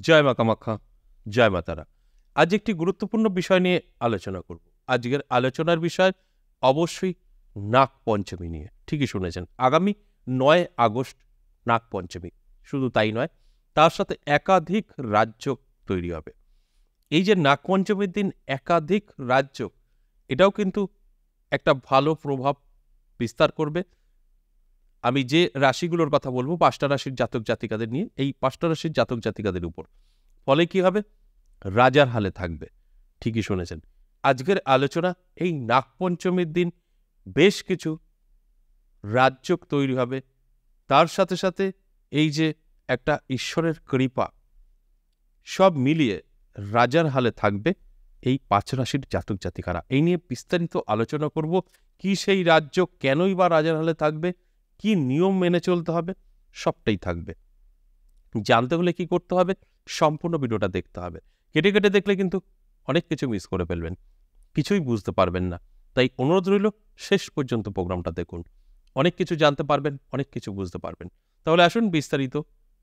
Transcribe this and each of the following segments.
জয় মা কামাখ্যা, জয় মা তারা। আজ একটি গুরুত্বপূর্ণ বিষয় নিয়ে আলোচনা করব। আজকের আলোচনার বিষয় অবশ্যই নাগ পঞ্চমী নিয়ে। ঠিকই শুনেছেন, আগামী ৯ আগস্ট নাগ পঞ্চমী। শুধু তাই নয়, তার সাথে একাধিক রাজ্য তৈরি হবে। এই যে নাগ পঞ্চমীর দিন একাধিক রাজ্য, এটাও কিন্তু একটা ভালো প্রভাব বিস্তার করবে। আমি যে রাশিগুলোর কথা বলবো, ৫টা রাশির জাতক জাতিকাদের নিয়ে, এই ৫টা রাশির জাতক জাতিকাদের উপর। ফলে কি হবে? রাজার হালে থাকবে। ঠিকই শুনেছেন। আজকের আলোচনা এই নাগপঞ্চমীর দিন বেশ কিছু রাজ্য তৈরি হবে, তার সাথে সাথে এই যে একটা ঈশ্বরের কৃপা, সব মিলিয়ে রাজার হালে থাকবে এই ৫ রাশির জাতক জাতিকারা। এই নিয়ে বিস্তারিত আলোচনা করব। কি সেই রাজ্য, কেনই বা রাজার হালে থাকবে, কি নিয়ম মেনে চলতে হবে, সবটাই থাকবে। জানতে হলে কি করতে হবে? সম্পূর্ণ ভিডিওটা দেখতে হবে। কেটে কেটে দেখলে কিন্তু অনেক কিছু মিস করে ফেলবেন, কিছুই বুঝতে পারবেন না। তাই অনুরোধ রইল, শেষ পর্যন্ত প্রোগ্রামটা দেখুন। অনেক কিছু জানতে পারবেন, অনেক কিছু বুঝতে পারবেন। তাহলে আসুন বিস্তারিত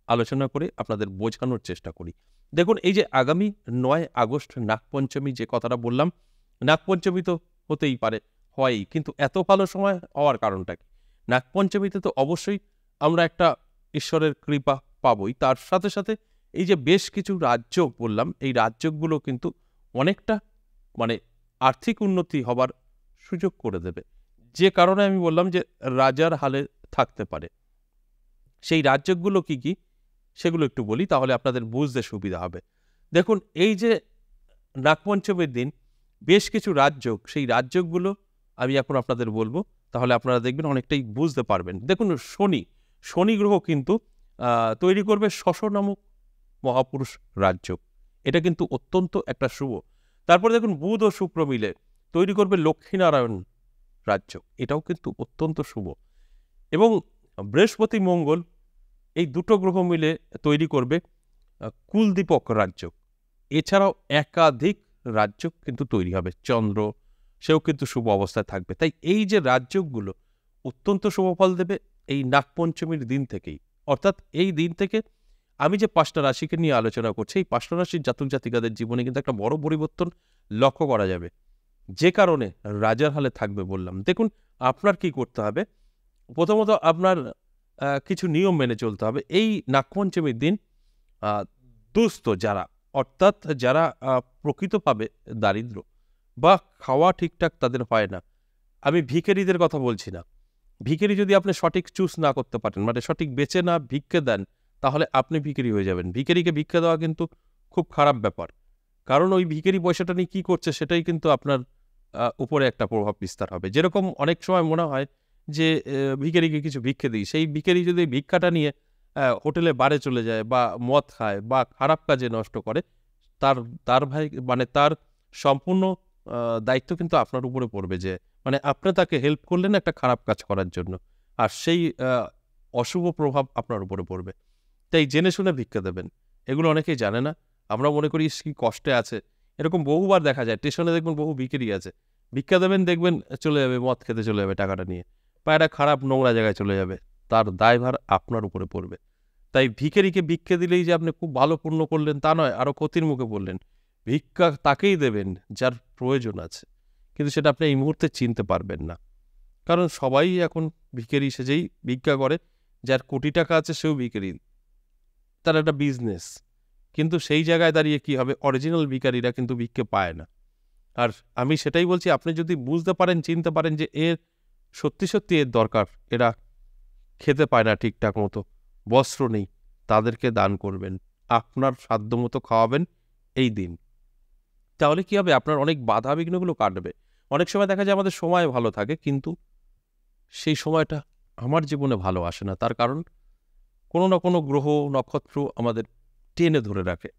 আলোচনা করে আপনাদের বোঝানোর চেষ্টা করি। দেখুন, এই যে আগামী ৯ আগস্ট নাগপঞ্চমী, যে কথাটা বললাম, নাগপঞ্চমী তো হতেই পারে, হয়ই, কিন্তু এত ভালো সময় হওয়ার কারণটা কি? নাগপঞ্চমীতে তো অবশ্যই আমরা একটা ঈশ্বরের কৃপা পাবই, তার সাথে সাথে এই যে বেশ কিছু রাজ্য বললাম, এই রাজ্যগুলো কিন্তু অনেকটা মানে আর্থিক উন্নতি হবার সুযোগ করে দেবে। যে কারণে আমি বললাম যে রাজার হালে থাকতে পারে। সেই রাজ্যগুলো কি কি সেগুলো একটু বলি, তাহলে আপনাদের বুঝতে সুবিধা হবে। দেখুন, এই যে নাগপঞ্চমীর দিন বেশ কিছু রাজ্য, সেই রাজ্যগুলো আমি এখন আপনাদের বলবো, তাহলে আপনারা দেখবেন অনেকটাই বুঝতে পারবেন। দেখুন, শনি গ্রহ কিন্তু তৈরি করবে শশ নামক মহাপুরুষ রাজ্য। এটা কিন্তু অত্যন্ত একটা শুভ। তারপরে দেখুন, বুধ ও শুক্র মিলে তৈরি করবে লক্ষ্মীনারায়ণ রাজ্য। এটাও কিন্তু অত্যন্ত শুভ। এবং বৃহস্পতি মঙ্গল, এই দুটো গ্রহ মিলে তৈরি করবে কুলদীপক রাজ্য। এছাড়াও একাধিক রাজ্য কিন্তু তৈরি হবে। চন্দ্র, সেও কিন্তু শুভ অবস্থায় থাকবে। তাই এই যে রাজ্যগুলো অত্যন্ত শুভ ফল দেবে এই নাগপঞ্চমীর দিন থেকেই। অর্থাৎ এই দিন থেকে আমি যে ৫টা রাশিকে নিয়ে আলোচনা করছি, এই ৫টা রাশির জাতক জাতিকাদের জীবনে কিন্তু একটা বড় পরিবর্তন লক্ষ্য করা যাবে, যে কারণে রাজার হালে থাকবে বললাম। দেখুন, আপনার কি করতে হবে? প্রথমত আপনার কিছু নিয়ম মেনে চলতে হবে। এই নাগপঞ্চমীর দিন দুস্থ যারা, অর্থাৎ যারা প্রকৃতভাবে দারিদ্র বা খাওয়া ঠিকঠাক তাদের হয় না, আমি ভিখারিদের কথা বলছি না। ভিখারি যদি আপনি সঠিক চুজ না করতে পারেন, মানে সঠিক বেছে না ভিক্ষে দেন, তাহলে আপনি ভিখারি হয়ে যাবেন। ভিখারিকে ভিক্ষা দেওয়া কিন্তু খুব খারাপ ব্যাপার, কারণ ওই ভিখারি পয়সাটা নিয়ে কী করছে সেটাই কিন্তু আপনার উপরে একটা প্রভাব বিস্তার হবে। যেরকম অনেক সময় মনে হয় যে ভিখারিকে কিছু ভিক্ষে দিই, সেই ভিখারি যদি ভিক্ষাটা নিয়ে হোটেলে বারে চলে যায় বা মদ খায় বা খারাপ কাজে নষ্ট করে, তার তার ভাই মানে তার সম্পূর্ণ দায়িত্ব কিন্তু আপনার উপরে পড়বে, যে মানে আপনি তাকে হেল্প করলেন একটা খারাপ কাজ করার জন্য, আর সেই অশুভ প্রভাব আপনার উপরে পড়বে। তাই জেনে শুনে ভিক্ষা দেবেন। এগুলো অনেকেই জানে না। আমরা মনে করি কি কষ্টে আছে। এরকম বহুবার দেখা যায়, স্টেশনে দেখবেন বহু ভিখারি আছে, ভিক্ষা দেবেন, দেখবেন চলে যাবে, মদ খেতে চলে যাবে টাকাটা নিয়ে, বা একটা খারাপ নোংরা জায়গায় চলে যাবে। তার দায়ভার আপনার উপরে পড়বে। তাই ভিখারিকে ভিক্ষা দিলেই যে আপনি খুব ভালো পুণ্য করলেন তা নয়, আরও ক্ষতির মুখে পড়লেন। ভিক্ষা তাকেই দেবেন যার প্রয়োজন আছে, কিন্তু সেটা আপনি এই মুহূর্তে চিনতে পারবেন না, কারণ সবাই এখন ভিখারি সেজেই ভিক্ষা করে। যার কোটি টাকা আছে সেও ভিখারি, তার একটা বিজনেস। কিন্তু সেই জায়গায় দাঁড়িয়ে কি হবে? অরিজিনাল ভিখারিরা কিন্তু ভিক্ষে পায় না। আর আমি সেটাই বলছি, আপনি যদি বুঝতে পারেন, চিনতে পারেন যে এর সত্যি সত্যি এর দরকার, এরা খেতে পায় না ঠিকঠাক মতো, বস্ত্র নেই, তাদেরকে দান করবেন, আপনার সাধ্যমতো খাওয়াবেন এই দিন। তাহলে কি হবে? আপনার অনেক বাধা বিঘ্নগুলো কাটবে। অনেক সময় দেখা যায় আমাদের সময় ভালো থাকে, কিন্তু সেই সময়টা আমার জীবনে ভালো আসে না। তার কারণ কোনো না কোনো গ্রহ নক্ষত্র আমাদের টেনে ধরে রাখে।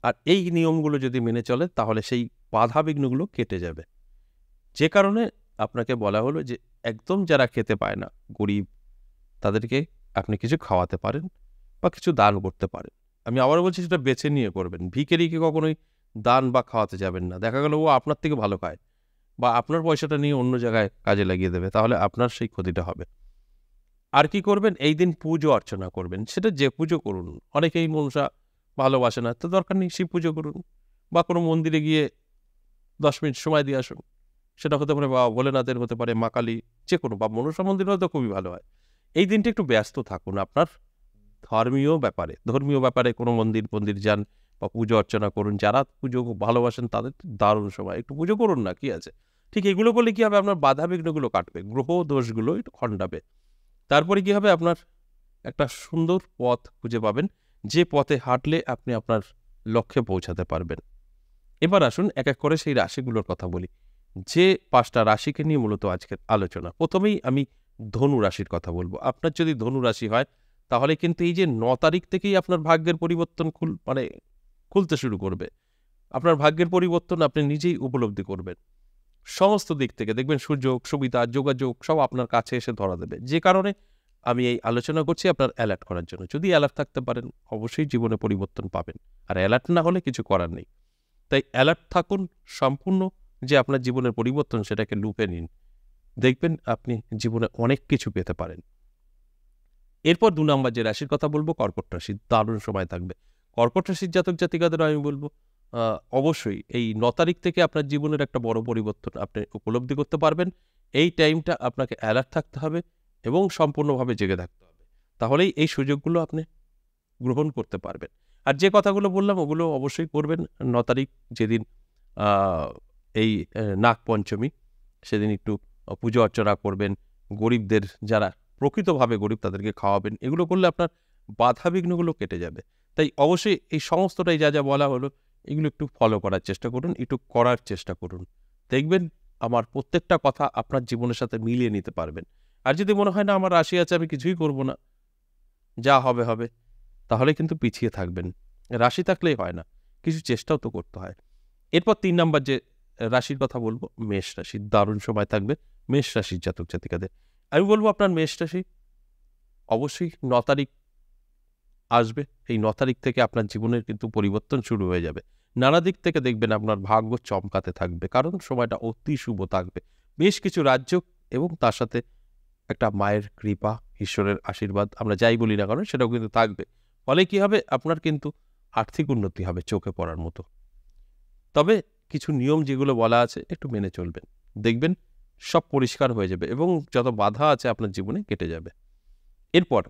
আর এই নিয়মগুলো যদি মেনে চলে, তাহলে সেই বাধা বিঘ্নগুলো কেটে যাবে। যে কারণে আপনাকে বলা হলো যে একদম যারা খেতে পায় না, গরিব, তাদেরকে আপনি কিছু খাওয়াতে পারেন বা কিছু দান করতে পারেন। আমি আবারও বলছি, সেটা বেছে নিয়ে করবেন। ভিখারিকে কখনোই দান বা খাওয়াতে যাবেন না। দেখা গেল ও আপনার থেকে ভালো খায়, বা আপনার পয়সাটা নিয়ে অন্য জায়গায় কাজে লাগিয়ে দেবে, তাহলে আপনার সেই ক্ষতিটা হবে। আর কি করবেন? এই দিন পুজো অর্চনা করবেন। সেটা যে পুজো করুন। অনেকেই মনসা ভালোবাসে না, তো দরকার নেই, শিব পুজো করুন বা কোনো মন্দিরে গিয়ে 10 মিনিট সময় দিয়ে আসুন। সেটা হতে পারে বাবা ভোলেনাথের, হতে পারে মা কালী, যে কোনো, বা মনসা মন্দির হয়তো খুবই ভালো হয়। এই দিনটি একটু ব্যস্ত থাকুন আপনার ধর্মীয় ব্যাপারে কোনো মন্দির যান বা পুজো অর্চনা করুন। যারা পুজো খুব ভালোবাসেন তাদের তো দারুণ সময়, একটু পুজো করুন না, কি আছে? ঠিক এগুলো করলে কি হবে, আপনার বাধা বিঘ্নগুলো কাটবে, গ্রহ দোষগুলো একটু খণ্ডাবে। তারপরে কি হবে, আপনার একটা সুন্দর পথ খুঁজে পাবেন, যে পথে হাঁটলে আপনি আপনার লক্ষ্যে পৌঁছাতে পারবেন। এবার আসুন এক এক করে সেই রাশিগুলোর কথা বলি, যে 5টা রাশিকে নিয়ে মূলত আজকের আলোচনা। প্রথমেই আমি ধনু রাশির কথা বলবো। আপনার যদি ধনু রাশি হয়, তাহলে কিন্তু এই যে 9 তারিখ থেকেই আপনার ভাগ্যের পরিবর্তন খুলতে শুরু করবে। আপনার ভাগ্যের পরিবর্তন আপনি নিজেই উপলব্ধি করবেন। সমস্ত দিক থেকে দেখবেন সুযোগ, সুবিধা, যোগাযোগ সব আপনার কাছে এসে ধরা দেবে। যে কারণে আমি এই আলোচনা করছি আপনার অ্যালার্ট করার জন্য। যদি অ্যালার্ট থাকতে পারেন, অবশ্যই জীবনে পরিবর্তন পাবেন। আর অ্যালার্ট না হলে কিছু করার নেই। তাই অ্যালার্ট থাকুন সম্পূর্ণ, যে আপনার জীবনের পরিবর্তন সেটাকে লুপে নিন। দেখবেন আপনি জীবনে অনেক কিছু পেতে পারেন। এরপর 2 নাম্বার যে রাশির কথা বলবো, কর্কট রাশি। দারুণ সময় থাকবে। কর্কট রাশির জাতক জাতিকাদের আমি বলবো অবশ্যই এই 9 তারিখ থেকে আপনার জীবনের একটা বড় পরিবর্তন আপনি উপলব্ধি করতে পারবেন। এই টাইমটা আপনাকে অ্যালার্ট থাকতে হবে এবং সম্পূর্ণভাবে জেগে থাকতে হবে। তাহলেই এই সুযোগগুলো আপনি গ্রহণ করতে পারবেন। আর যে কথাগুলো বললাম ওগুলো অবশ্যই করবেন। 9 তারিখ যেদিন আ এই নাগ পঞ্চমী, সেদিন একটু পুজো অর্চনা করবেন। গরিবদের, যারা প্রকৃতভাবে গরিব, তাদেরকে খাওয়াবেন। এগুলো করলে আপনার বাধা বিঘ্নগুলো কেটে যাবে। তাই অবশ্যই এই সমস্তটাই যা বলা হলো, এগুলো একটু ফলো করার চেষ্টা করুন, একটু করার চেষ্টা করুন। দেখবেন আমার প্রত্যেকটা কথা আপনার জীবনের সাথে মিলিয়ে নিতে পারবেন। আর যদি মনে হয় না আমার রাশি আছে, আমি কিছুই করব না, যা হবে হবে, তাহলে কিন্তু পিছিয়ে থাকবেন। রাশি থাকলেই হয় না, কিছু চেষ্টাও তো করতে হয়। এরপর 3 নাম্বার যে রাশির কথা বলবো, মেষ রাশি। দারুণ সময় থাকবে মেষ রাশির জাতক জাতিকাদের। আমি বলবো আপনার মেষ রাশি অবশ্যই 9 তারিখ আসবে। এই 9 তারিখ থেকে আপনার জীবনের কিন্তু পরিবর্তন শুরু হয়ে যাবে। নানা দিক থেকে দেখবেন আপনার ভাগ্য চমকাতে থাকবে, কারণ সময়টা অতি শুভ থাকবে। বেশ কিছু রাজ্য এবং তার সাথে একটা মায়ের কৃপা, ঈশ্বরের আশীর্বাদ, আমরা যাই বলি না কেন সেটাও কিন্তু থাকবে। ফলে কি হবে, আপনার কিন্তু আর্থিক উন্নতি হবে চোখে পড়ার মতো। তবে কিছু নিয়ম যেগুলো বলা আছে একটু মেনে চলবেন। দেখবেন সব পরিষ্কার হয়ে যাবে এবং যত বাধা আছে আপনার জীবনে কেটে যাবে। এরপর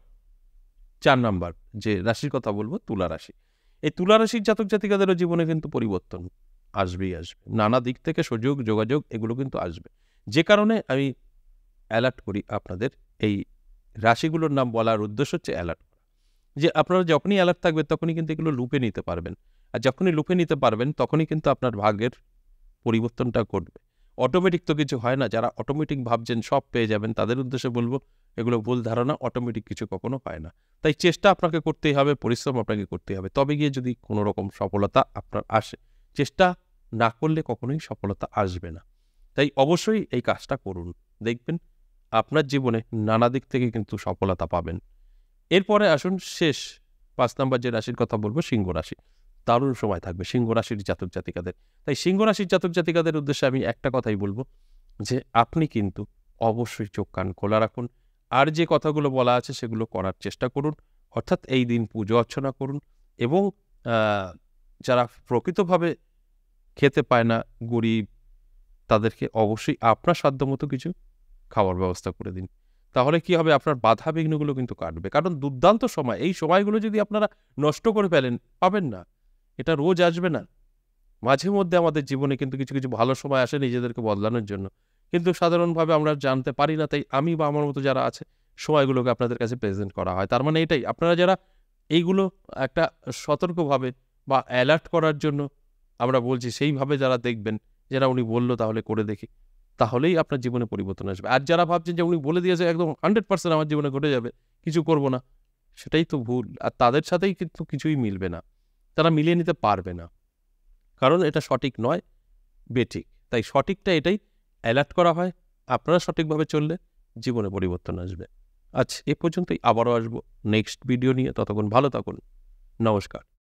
4 নাম্বার যে রাশির কথা বলবো, তুলা রাশি। এই তুলা রাশির জাতক জাতিকাদেরও জীবনে কিন্তু পরিবর্তন আসবেই আসবে। নানা দিক থেকে সুযোগ, যোগাযোগ এগুলো কিন্তু আসবে। যে কারণে আমি অ্যালার্ট করি আপনাদের। এই রাশিগুলোর নাম বলার উদ্দেশ্য হচ্ছে অ্যালার্ট করা। যে আপনারা যখনই অ্যালার্ট থাকবেন তখনই কিন্তু এগুলো লুপে নিতে পারবেন। আর যখনই লুপে নিতে পারবেন তখনই কিন্তু আপনার ভাগ্যের পরিবর্তনটা ঘটবে। অটোমেটিক তো কিছু হয় না। যারা অটোমেটিক ভাবছেন সব পেয়ে যাবেন, তাদের উদ্দেশ্যে বলব এগুলো ভুল ধারণা। অটোমেটিক কিছু কখনো হয় না। তাই চেষ্টা আপনাকে করতেই হবে, পরিশ্রম আপনাকে করতেই হবে। তবে গিয়ে যদি কোনো রকম সফলতা আপনার আসে। চেষ্টা না করলে কখনোই সফলতা আসবে না। তাই অবশ্যই এই কাজটা করুন। দেখবেন আপনার জীবনে নানা দিক থেকে কিন্তু সফলতা পাবেন। এরপরে আসুন শেষ 5 নাম্বার যে রাশির কথা বলব, সিংহ রাশি। দারুণ সময় থাকবে সিংহ রাশির জাতক জাতিকাদের। তাই সিংহ রাশির জাতক জাতিকাদের উদ্দেশ্যে আমি একটা কথাই বলব, যে আপনি কিন্তু অবশ্যই চোখ কান খোলা রাখুন। আর যে কথাগুলো বলা আছে সেগুলো করার চেষ্টা করুন। অর্থাৎ এই দিন পুজো অর্চনা করুন এবং আ যারা প্রকৃতভাবে খেতে পায় না, গরিব, তাদেরকে অবশ্যই আপনার সাধ্যমতো কিছু খাওয়ার ব্যবস্থা করে দিন। তাহলে কি হবে, আপনার বাধা বিঘ্নগুলো কিন্তু কাটবে। কারণ দুর্দান্ত সময়। এই সময়গুলো যদি আপনারা নষ্ট করে ফেলেন, পাবেন না। এটা রোজ আসবে না। মাঝে মধ্যে আমাদের জীবনে কিন্তু কিছু, কিছু ভালো সময় আসে নিজেদেরকে বদলানোর জন্য। কিন্তু সাধারণভাবে আমরা জানতে পারি না। তাই আমি বা আমার মতো যারা আছে, সময়গুলোকে আপনাদের কাছে প্রেজেন্ট করা হয়। তার মানে এটাই, আপনারা যারা এইগুলো একটা সতর্কভাবে বা অ্যালার্ট করার জন্য আমরা বলছি, সেইভাবে যারা দেখবেন, যেটা উনি বলল তাহলে করে দেখি, তাহলেই আপনার জীবনে পরিবর্তন আসবে। আর যারা ভাবছেন যে উনি বলে দিয়েছে একদম 100% আমার জীবনে ঘটে যাবে, কিছু করব না, সেটাই তো ভুল। আর তাদের সাথেই কিন্তু কিছুই মিলবে না। তারা মিলিয়ে নিতে পারবে না। কারণ এটা সঠিক নয়, বেঠিক। তাই সঠিকটা এটাই, অ্যালার্ট করা হয়। আপনারা সঠিকভাবে চললে জীবনে পরিবর্তন আসবে। আজ এ পর্যন্তই, আবারও আসবো নেক্সট ভিডিও নিয়ে। ততক্ষণ ভালো থাকুন। নমস্কার।